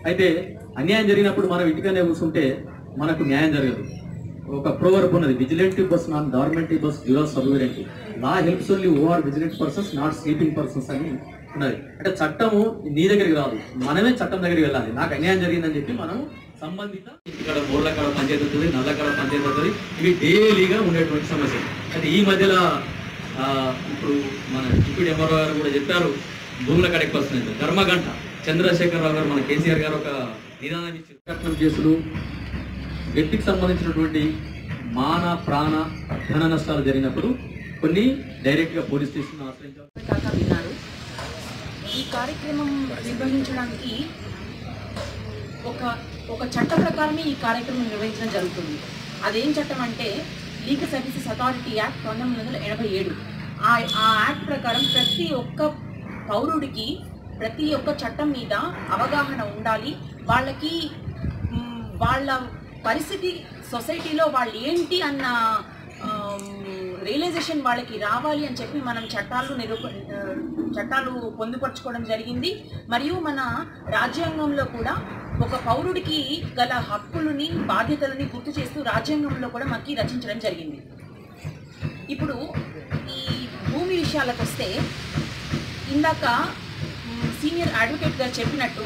అయితే అన్యాయం జరిగినప్పుడు మనం ఇంటికనే కూర్చుంటే మనకు న్యాయం జరగదు. ఒక ప్రోవర్బ్ ఉన్నది, విజిలెంట్ బస్ నాన్ డార్మెంట్ బస్ డ్యూరస్ సర్వీరెంట్, law helps only who are vigilant persons not sleeping persons అని ఉన్నది. అంటే చట్టము నీ దగ్గరికి రాదు, మనమే చట్టం దగ్గరికి వెళ్ళాలి. నాకు అన్యాయం జరిగిందని చెప్పి మనం సంబంధిత ఇక్కడ మూర్ల కాడ పంచాయతీ అవుతుంది, నల్ల కాడ పంచాయతీ అవుతుంది. ఇవి డైలీగా ఉండేటువంటి సమస్య. అయితే ఈ మధ్యలో ఇప్పుడు మన డిప్యూటీ ఎంఆర్ఓ గారు కూడా చెప్పారు, భూముల కాడ ఎక్కువ వస్తుంది. ధర్మగంట చంద్రశేఖరరావు గారు, మన కేసీఆర్ గారు ఒక నిదానం ఇచ్చి కట్నం కేసులు, వ్యక్తికి సంబంధించినటువంటి మాన ప్రాణ ధన నష్టాలు జరిగినప్పుడు కొన్ని డైరెక్ట్గా పోలీస్ స్టేషన్ ఆశ్రయించారు. ఈ కార్యక్రమం నిర్వహించడానికి ఒక చట్ట ప్రకారమే ఈ కార్యక్రమం నిర్వహించడం జరుగుతుంది. అదేం చట్టం అంటే లీగల్ సర్వీసెస్ అథారిటీ యాక్ట్ 1987. ఆ యాక్ట్ ప్రకారం ప్రతి ఒక్క పౌరుడికి ప్రతి ఒక్క చట్టం మీద అవగాహన ఉండాలి. వాళ్ళకి వాళ్ళ పరిస్థితి సొసైటీలో వాళ్ళు ఏంటి అన్న రియలైజేషన్ వాళ్ళకి రావాలి అని చెప్పి మనం చట్టాలు పొందుపరచుకోవడం జరిగింది. మరియు మన రాజ్యాంగంలో కూడా ఒక పౌరుడికి గల హక్కులని బాధ్యతలని గుర్తు చేస్తూ రాజ్యాంగంలో కూడా మనకి రచించడం జరిగింది. ఇప్పుడు ఈ భూమి విషయాలకు వస్తే, ఇందాక సీనియర్ అడ్వకేట్ గారు చెప్పినట్టు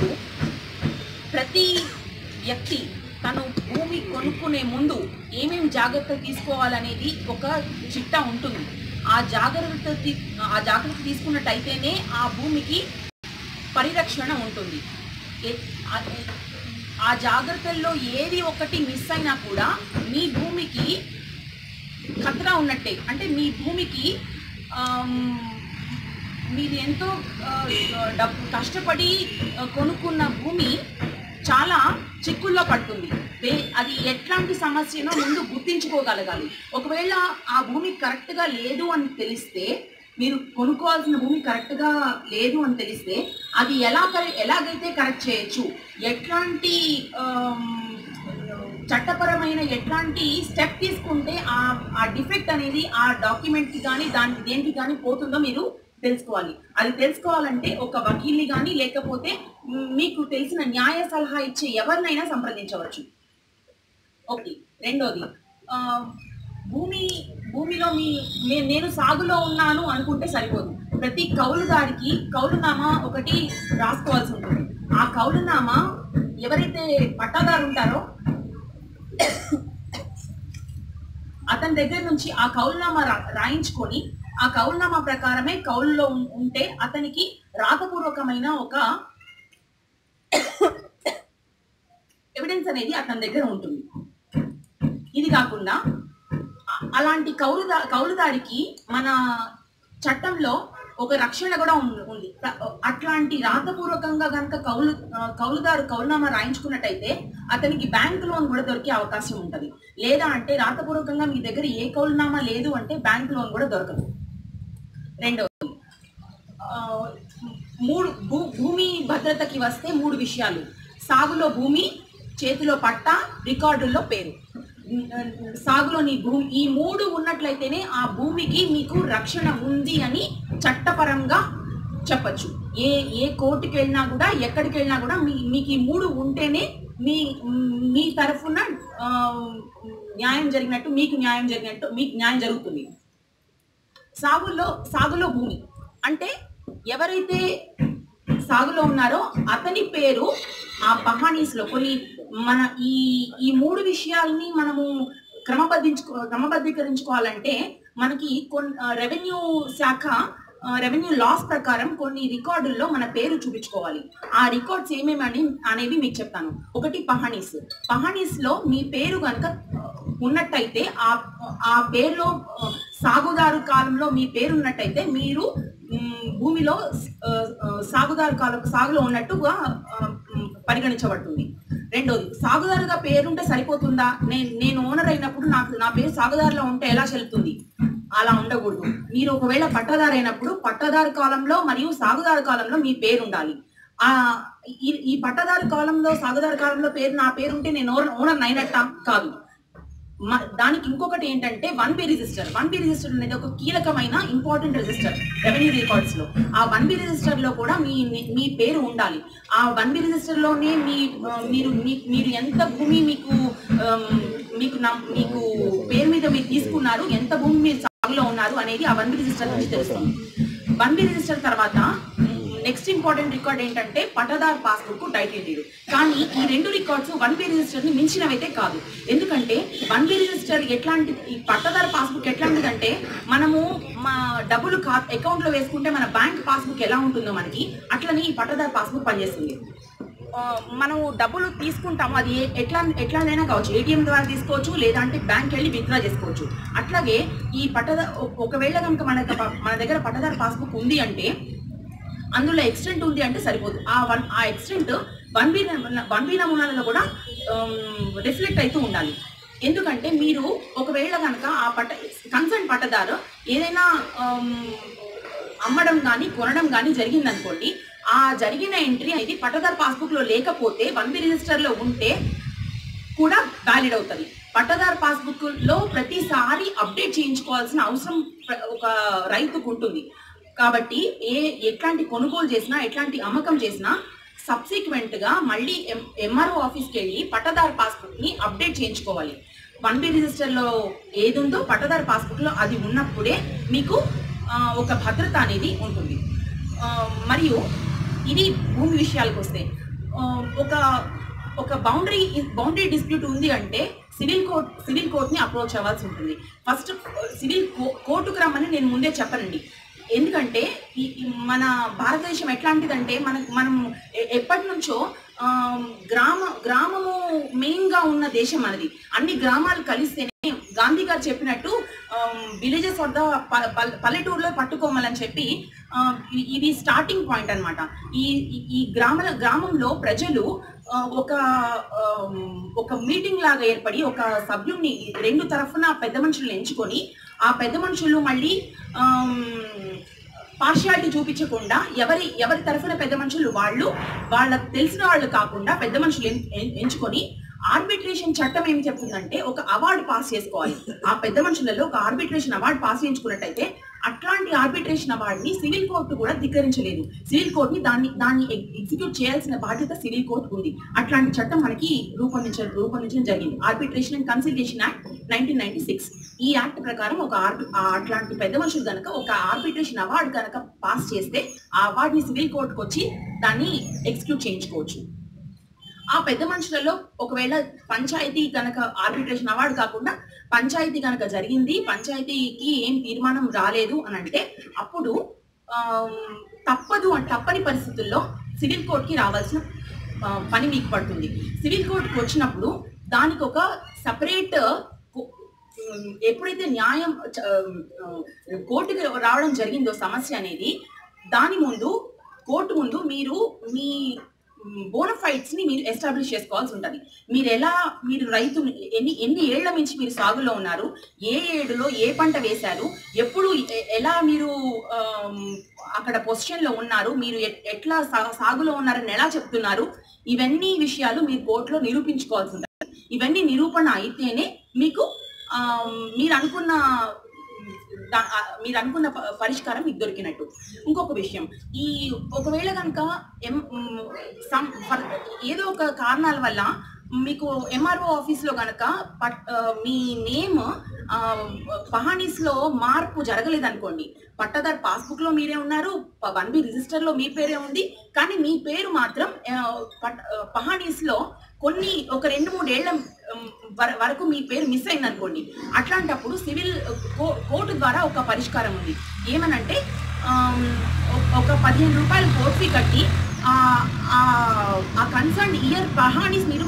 ప్రతి వ్యక్తి తను భూమి కొనుక్కునే ముందు ఏమేమి జాగ్రత్తలు తీసుకోవాలనేది ఒక చిట్టా ఉంటుంది. ఆ జాగ్రత్త తీసుకున్నట్టయితేనే ఆ భూమికి పరిరక్షణ ఉంటుంది. ఆ జాగ్రత్తల్లో ఏది ఒకటి మిస్ అయినా కూడా మీ భూమికి ఖతరా ఉన్నట్టే. అంటే మీ భూమికి మీరు ఎంతో కష్టపడి కొనుక్కున్న భూమి చాలా చిక్కుల్లో పడుతుంది. అది ఎట్లాంటి సమస్యనో ముందు గుర్తించుకోగలగాలి. ఒకవేళ ఆ భూమి కరెక్ట్గా లేదు అని తెలిస్తే, మీరు కొనుక్కోవాల్సిన భూమి కరెక్ట్గా లేదు అని తెలిస్తే అది ఎలాగైతే కరెక్ట్ చేయొచ్చు, ఎట్లాంటి చట్టపరమైన ఎట్లాంటి స్టెప్ తీసుకుంటే ఆ డిఫెక్ట్ అనేది ఆ డాక్యుమెంట్కి కానీ దేనికి కానీ పోతుందో మీరు తెలుసుకోవాలి. అది తెలుసుకోవాలంటే ఒక వకీల్ని కానీ లేకపోతే మీకు తెలిసిన న్యాయ సలహా ఇచ్చే ఎవరినైనా సంప్రదించవచ్చు. ఒకటి. రెండోది, భూమిలో నేను సాగులో ఉన్నాను అనుకుంటే సరిపోదు. ప్రతి కౌలుదారికి కౌలునామా ఒకటి రాసుకోవాల్సి ఉంటుంది. ఆ కౌలునామా ఎవరైతే పట్టాదారు ఉంటారో అతని దగ్గర నుంచి ఆ కౌలునామా రాయించుకొని ఆ కౌలునామా ప్రకారమే కౌలులో ఉంటే అతనికి రాతపూర్వకమైన ఒక ఎవిడెన్స్ అనేది అతని దగ్గర ఉంటుంది. ఇది కాకుండా అలాంటి కౌలుదారికి మన చట్టంలో ఒక రక్షణ కూడా ఉంది. అట్లాంటి రాతపూర్వకంగా కనుక కౌలుదారు కౌలునామా రాయించుకున్నట్టయితే అతనికి బ్యాంక్ లోన్ కూడా దొరికే అవకాశం ఉంటుంది. లేదా అంటే రాతపూర్వకంగా మీ దగ్గర ఏ కౌలునామా లేదు అంటే బ్యాంక్ లోన్ కూడా దొరకదు. రెండవది, భూమి భద్రతకి వస్తే 3 విషయాలు: సాగులో భూమి, చేతిలో పట్టా, రికార్డుల్లో పేరు. సాగులోని భూమి, ఈ 3 ఉన్నట్లయితేనే ఆ భూమికి మీకు రక్షణ ఉంది అని చట్టపరంగా చెప్పచ్చు. ఏ కోర్టుకి వెళ్ళినా కూడా, ఎక్కడికి వెళ్ళినా కూడా మీకు ఈ 3 ఉంటేనే మీ తరఫున న్యాయం జరిగినట్టు, మీకు న్యాయం జరుగుతుంది. సాగులో భూమి అంటే ఎవరైతే సాగులో ఉన్నారో అతని పేరు ఆ పహానీస్లో కొన్ని మన ఈ 3 విషయాల్ని మనము క్రమబద్ధీకరించుకోవాలంటే మనకి రెవెన్యూ శాఖ రెవెన్యూ లాస్ ప్రకారం కొన్ని రికార్డుల్లో మన పేరు చూపించుకోవాలి. ఆ రికార్డ్స్ ఏమేమి అనేవి మీకు చెప్తాను. ఒకటి, పహానీస్ లో మీ పేరు కనుక ఉన్నట్టయితే ఆ పేరులో సాగుదారు కాలంలో మీ పేరు ఉన్నట్టయితే మీరు భూమిలో సాగులో ఉన్నట్టుగా పరిగణించబడుతుంది. రెండోది, సాగుదారుగా పేరుంటే సరిపోతుందా? నేను ఓనర్ అయినప్పుడు నా పేరు సాగుదారులో ఉంటే ఎలా చెల్లుతుంది? అలా ఉండకూడదు. మీరు ఒకవేళ పట్టాదారు అయినప్పుడు పట్టాదారు కాలంలో మరియు సాగుదారు కాలంలో మీ పేరు ఉండాలి. ఈ పట్టాదారు కాలంలో సాగుదారు కాలంలో నా పేరు ఉంటే నేను ఓనర్ అయినట్ట కాదు. దానికి ఇంకొకటి ఏంటంటే 1B రిజిస్టర్. 1B రిజిస్టర్ అనేది ఒక కీలకమైన ఇంపార్టెంట్ రిజిస్టర్ రెవెన్యూ రికార్డ్స్ లో. ఆ 1B రిజిస్టర్ లో కూడా మీ పేరు ఉండాలి. ఆ 1B రిజిస్టర్ లోనే మీరు ఎంత భూమి మీకు పేరు మీద మీరు తీసుకున్నారు, ఎంత భూమి మీరు సాగులో ఉన్నారు అనేది ఆ 1B రిజిస్టర్ నుంచి తెలుస్తుంది. 1B రిజిస్టర్ తర్వాత నెక్స్ట్ ఇంపార్టెంట్ రికార్డ్ ఏంటంటే పట్టాదారు పాస్బుక్, టైటిల్ డీడ్. కానీ ఈ రెండు రికార్డ్స్ 1B రిజిస్టర్ ని మించినవైతే కాదు. ఎందుకంటే 1B రిజిస్టర్ ఎట్లాంటి, ఈ పట్టాదారు పాస్బుక్ ఎట్లాంటిదంటే మనము మా డబ్బులు అకౌంట్ లో వేసుకుంటే మన బ్యాంక్ పాస్బుక్ ఎలా ఉంటుందో మనకి అట్లనే ఈ పట్టాదారు పాస్బుక్ పనిచేస్తుంది. మనము డబ్బులు తీసుకుంటాము, అది ఎట్లానైనా కావచ్చు, ఏటీఎం ద్వారా తీసుకోవచ్చు, లేదంటే బ్యాంక్ వెళ్ళి విత్డ్రా చేసుకోవచ్చు. అట్లాగే ఈ ఒకవేళ కనుక మన దగ్గర పట్టాదారు పాస్బుక్ ఉంది అంటే అందులో ఎక్స్టెంట్ ఉంది అంటే సరిపోదు. ఆ ఎక్స్టెంట్ 1B నమూనాలలో కూడా రిఫ్లెక్ట్ అవుతూ ఉండాలి. ఎందుకంటే మీరు ఒకవేళ కనుక ఆ కన్సర్న్ పట్టదారు ఏదైనా అమ్మడం కానీ కొనడం కానీ జరిగిందనుకోండి, ఆ జరిగిన ఎంట్రీ అనేది పట్టదారు పాస్బుక్ లో లేకపోతే 1B రిజిస్టర్ లో ఉంటే కూడా వ్యాలిడ్ అవుతుంది. పట్టదారు పాస్బుక్ లో ప్రతిసారి అప్డేట్ చేయించుకోవాల్సిన అవసరం ఒక రైతుకు ఉంటుంది. కాబట్టి ఎట్లాంటి కొనుగోలు చేసినా, ఎట్లాంటి అమ్మకం చేసినా సబ్సిక్వెంట్ గా మళ్ళీ ఎంఆర్ఓ ఆఫీస్కి వెళ్ళి పట్టదారు పాస్బుక్ ని అప్డేట్ చేయించుకోవాలి. 1B రిజిస్టర్ లో ఏది ఉందో పట్టదారు పాస్బుక్ లో అది ఉన్నప్పుడే మీకు ఒక భద్రత అనేది ఉంటుంది. మరియు ఇది భూమి విషయాలకు వస్తే ఒక బౌండరీ డిస్ప్యూట్ ఉంది అంటే సివిల్ కోర్ట్ ని అప్రోచ్ అవ్వాల్సి ఉంటుంది. ఫస్ట్ సివిల్ కోర్టుకు రమ్మని నేను ముందే చెప్పనండి. ఎందుకంటే మన భారతదేశం ఎట్లాంటిదంటే మనం ఎప్పటి నుంచో గ్రామము మెయిన్ గా ఉన్న దేశం మనది. అన్ని గ్రామాలు కలిస్తేనే గాంధీ గారు చెప్పినట్టు విలేజెస్ ఆఫ్ ద పల్లెటూరులో పట్టుకోవాలని చెప్పి ఇది స్టార్టింగ్ పాయింట్ అనమాట. ఈ గ్రామంలో ప్రజలు ఒక మీటింగ్ లాగా ఏర్పడి ఒక సభ్యుడిని రెండు తరఫున పెద్ద మనుషులను ఎంచుకొని ఆ పెద్ద మనుషులు మళ్ళీ పార్షియాలిటీ చూపించకుండా ఎవరి తరఫున పెద్ద మనుషులు వాళ్ళకి తెలిసిన వాళ్ళు కాకుండా పెద్ద మనుషులు ఎంచుకొని ఆర్బిట్రేషన్ చట్టం ఏమి చెప్తుందంటే ఒక అవార్డు పాస్ చేసుకోవాలి. ఆ పెద్ద మనుషులలో ఒక ఆర్బిట్రేషన్ అవార్డు పాస్ చేయించుకున్నట్టయితే అట్లాంటి ఆర్బిట్రేషన్ అవార్డుని సివిల్ కోర్టు కూడా ధిక్కరించలేదు. సివిల్ కోర్టుని దాన్ని ఎగ్జిక్యూట్ చేయాల్సిన బాధ్యత సివిల్ కోర్టు ఉంది. అట్లాంటి చట్టం మనకి రూపొందించడం జరిగింది. Arbitration and conciliation act 1996. ఈ యాక్ట్ ప్రకారం అట్లాంటి పెద్ద మనుషులు కనుక ఒక ఆర్బిట్రేషన్ అవార్డు కనుక పాస్ చేస్తే ఆ అవార్డుని సివిల్ కోర్టుకు వచ్చి దాన్ని ఎగ్జిక్యూట్ చేయించుకోవచ్చు. ఆ పెద్ద మనుషులలో ఒకవేళ పంచాయతీ కనుక ఆర్బిట్రేషన్ అవార్డు కాకుండా పంచాయతీ కనుక జరిగింది, పంచాయతీకి ఏం తీర్మానం రాలేదు అని అంటే అప్పుడు తప్పని పరిస్థితుల్లో సివిల్ కోర్టుకి రావాల్సిన పని మీకు పడుతుంది. సివిల్ కోర్టుకి వచ్చినప్పుడు దానికి ఒక సపరేట్, ఎప్పుడైతే న్యాయం కోర్టుకి రావడం జరిగిందో సమస్య అనేది, దాని ముందు కోర్టు ముందు మీరు మీ బోనఫైడ్స్ ని మీరు ఎస్టాబ్లిష్ చేసుకోవాల్సి ఉంటుంది. మీరు రైతు ఎన్ని ఏళ్ల నుంచి మీరు సాగులో ఉన్నారు, ఏ ఏడులో ఏ పంట వేశారు, ఎప్పుడు ఎలా మీరు అక్కడ పొజిషన్ లో ఉన్నారు, మీరు ఎట్లా సాగులో ఉన్నారని ఎలా చెప్తున్నారు, ఇవన్నీ విషయాలు మీరు కోర్టులో నిరూపించుకోవాల్సి ఉంటుంది. ఇవన్నీ నిరూపణ అయితేనే మీకు మీరు అనుకున్న పరిష్కారం మీకు దొరికినట్టు. ఇంకొక విషయం, ఒకవేళ కనుక ఏదో ఒక కారణాల వల్ల మీకు ఎంఆర్ఓ ఆఫీస్లో కనుక మీ నేమ్ పహానీస్ లో మార్పు జరగలేదనుకోండి, పట్టాదారు పాస్బుక్ లో మీరే ఉన్నారు, 1B రిజిస్టర్ లో మీ పేరే ఉంది, కానీ మీ పేరు మాత్రం పహానీస్ లో ఒక 2-3 ఏళ్ల వరకు మీ పేరు మిస్ అయింది అనుకోండి. అట్లాంటప్పుడు సివిల్ కోర్టు ద్వారా ఒక పరిష్కారం ఉంది. ఏమనంటే ఒక 15 రూపాయలు కోర్ట్ ఫీ కట్టి ఆ కన్సర్న్ ఇయర్ పహానీస్ మీరు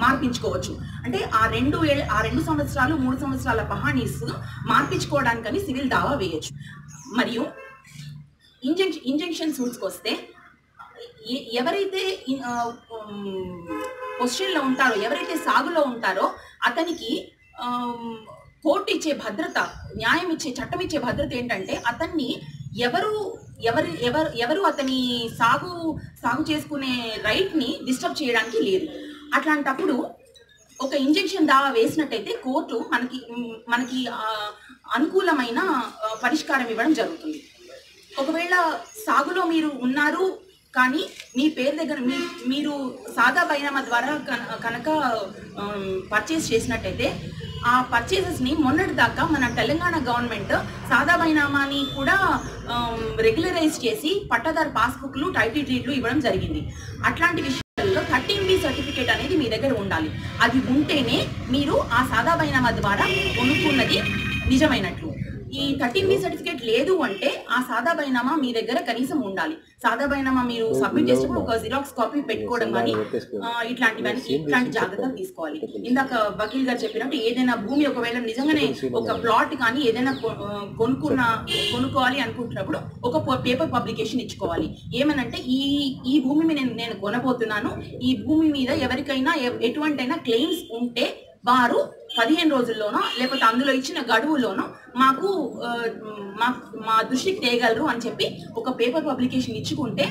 మార్పించుకోవచ్చు. అంటే ఆ 2 సంవత్సరాలు 3 సంవత్సరాల పహానీస్ మార్పించుకోవడానికని సివిల్ దావా వేయచ్చు. మరియు ఇంజంక్షన్ సూట్స్కి వస్తే ఎవరైతే పొజిషన్లో ఉంటారో, ఎవరైతే సాగులో ఉంటారో అతనికి కోర్టు ఇచ్చే భద్రత, న్యాయం ఇచ్చే, చట్టం ఇచ్చే భద్రత ఏంటంటే అతన్ని ఎవరు అతని సాగు చేసుకునే రైట్ ని డిస్టర్బ్ చేయడానికి లేదు. అట్లాంటప్పుడు ఒక ఇంజెక్షన్ దావా వేసినట్టయితే కోర్టు మనకి అనుకూలమైన పరిష్కారం ఇవ్వడం జరుగుతుంది. ఒకవేళ సాగులో మీరు ఉన్నారు కానీ మీ పేరు దగ్గర మీరు సాదా బైనామా ద్వారా కనుక పర్చేస్ చేసినట్టయితే ఆ పర్చేసెస్ని మొన్నటి దాకా మన తెలంగాణ గవర్నమెంట్ సాదా బైనామాని కూడా రెగ్యులరైజ్ చేసి పట్టాదారు పాస్బుక్లు, టైటిల్ డీడ్లు ఇవ్వడం జరిగింది. అట్లాంటి విషయాల్లో 13B సర్టిఫికేట్ అనేది మీ దగ్గర ఉండాలి. అది ఉంటేనే మీరు ఆ సాదా బైనామా ద్వారా కొనుక్కున్నది నిజమైనట్లు. ఈ 13B సర్టిఫికేట్ లేదు అంటే ఆ సాదా బైనామా మీ దగ్గర కనీసం ఉండాలి. సాదా బైనామా మీరు సబ్మిట్ చేసినప్పుడు ఒక జిరాక్స్ కాపీ పెట్టుకోవడం కానీ ఇట్లాంటి జాగ్రత్తలు తీసుకోవాలి. ఇందాక వకీల్ గారు చెప్పినట్టు ఏదైనా భూమి ఒకవేళ నిజంగానే ఒక ప్లాట్ కానీ ఏదైనా కొనుక్కోవాలి అనుకుంటున్నప్పుడు ఒక పేపర్ పబ్లికేషన్ ఇచ్చుకోవాలి. ఏమనంటే ఈ భూమి నేను కొనబోతున్నాను, ఈ భూమి మీద ఎవరికైనా ఎటువంటైనా క్లెయిమ్స్ ఉంటే వారు 15 రోజుల్లోనో లేకపోతే అందులో ఇచ్చిన గడువులోనో మా దృష్టికి తేగలరు అని చెప్పి ఒక పేపర్ పబ్లికేషన్ ఇచ్చుకుంటే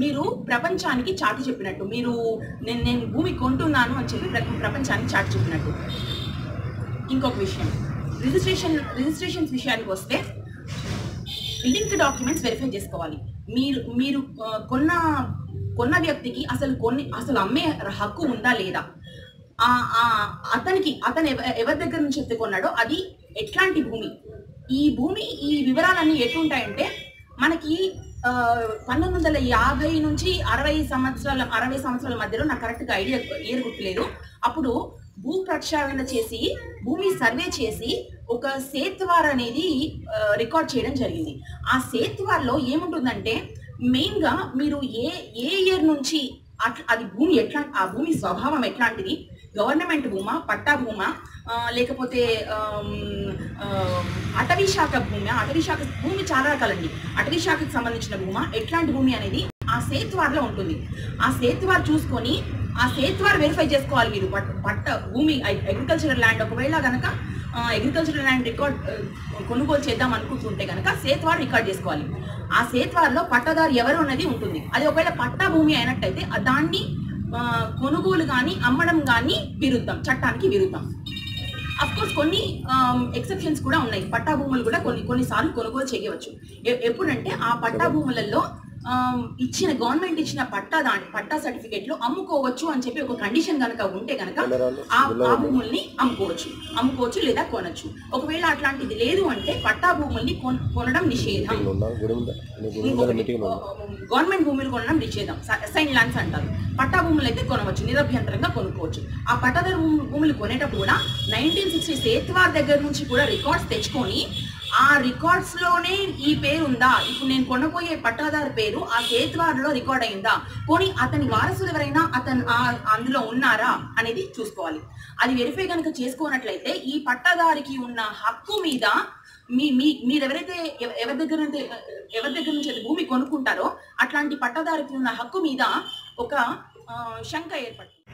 మీరు ప్రపంచానికి చాటి చెప్పినట్టు, మీరు నేను భూమి కొంటున్నాను అని చెప్పి ప్రపంచానికి చాటి చెప్పినట్టు. ఇంకొక విషయం, రిజిస్ట్రేషన్స్ విషయానికి వస్తే లింక్ డాక్యుమెంట్స్ వెరిఫై చేసుకోవాలి. మీరు కొన్న వ్యక్తికి అసలు అమ్మే హక్కు ఉందా లేదా, అతను ఎవరి దగ్గర నుంచి ఎత్తుకున్నాడో అది ఎట్లాంటి భూమి, ఈ వివరాలన్నీ ఎట్లుంటాయంటే మనకి 1950 నుంచి 60 సంవత్సరాల మధ్యలో నాకు కరెక్ట్గా ఐడియా గుర్తులేదు. అప్పుడు భూ ప్రక్షాళన చేసి భూమి సర్వే చేసి ఒక సేత్వార్ అనేది రికార్డ్ చేయడం జరిగింది. ఆ సేత్వార్లో ఏముంటుందంటే మెయిన్గా మీరు ఏ ఇయర్ నుంచి అది భూమి ఆ భూమి స్వభావం ఎట్లాంటిది, గవర్నమెంట్ భూమా, పట్టా భూమా, లేకపోతే అటవీ శాఖ భూమి చాలా రకాలండి. అటవీ శాఖకు సంబంధించిన భూమా ఎట్లాంటి భూమి అనేది ఆ సేత్వార్లో ఉంటుంది. ఆ సేత్వార్ చూసుకొని ఆ సేత్వార్ వెరిఫై చేసుకోవాలి. మీరు భూమి అగ్రికల్చరల్ ల్యాండ్ ఒకవేళ కనుక అగ్రికల్చరల్ ల్యాండ్ రికార్డ్ కొనుగోలు చేద్దాం అనుకుంటుంటే కనుక సేత్వార్ రికార్డ్ చేసుకోవాలి. ఆ సేత్వార్లో పట్టాదారు ఎవరు అన్నది ఉంటుంది. అది ఒకవేళ పట్టా భూమి అయినట్టయితే దాన్ని కొనుగోలు కానీ అమ్మడం కానీ చట్టానికి విరుద్ధం. అఫ్ కోర్స్ కొన్ని ఎక్సెప్షన్స్ కూడా ఉన్నాయి. పట్టా భూములు కూడా కొన్నిసార్లు కొనుగోలు చేయవచ్చు. ఎప్పుడంటే ఆ పట్టా భూములలో గవర్నమెంట్ ఇచ్చిన పట్టా సర్టిఫికేట్ లో అమ్ముకోవచ్చు అని చెప్పి ఒక కండిషన్ కనుక ఉంటే కనుక ఆ భూముల్ని అమ్ముకోవచ్చు లేదా కొనొచ్చు. ఒకవేళ అట్లాంటిది లేదు అంటే పట్టా భూముల్ని కొనడం నిషేధం. గవర్నమెంట్ భూములు కొనడం నిషేధం, అసైన్ ల్యాండ్స్ అంటారు. పట్టా భూములు అయితే కొనవచ్చు, నిరభ్యంతరంగా కొనుక్కోవచ్చు. ఆ పట్టాదారు భూములు కొనేటప్పుడు కూడా 1960 సేత్వార్ దగ్గర నుంచి కూడా రికార్డ్స్ తెచ్చుకొని ఆ రికార్డ్స్ లోనే ఈ పేరు ఉందా, ఇప్పుడు నేను కొనబోయే పట్టాదారు పేరు ఆ సేత్వార్లో రికార్డ్ అయిందా, కొని అతని వారసులు ఎవరైనా అందులో ఉన్నారా అనేది చూసుకోవాలి. అది వెరిఫై కనుక చేసుకోనట్లయితే ఈ పట్టాదారికి ఉన్న హక్కు మీద మీరు ఎవరి దగ్గర నుంచి భూమి కొనుక్కుంటారో అట్లాంటి పట్టాదారికి ఉన్న హక్కు మీద ఒక శంక ఏర్పడుతుంది.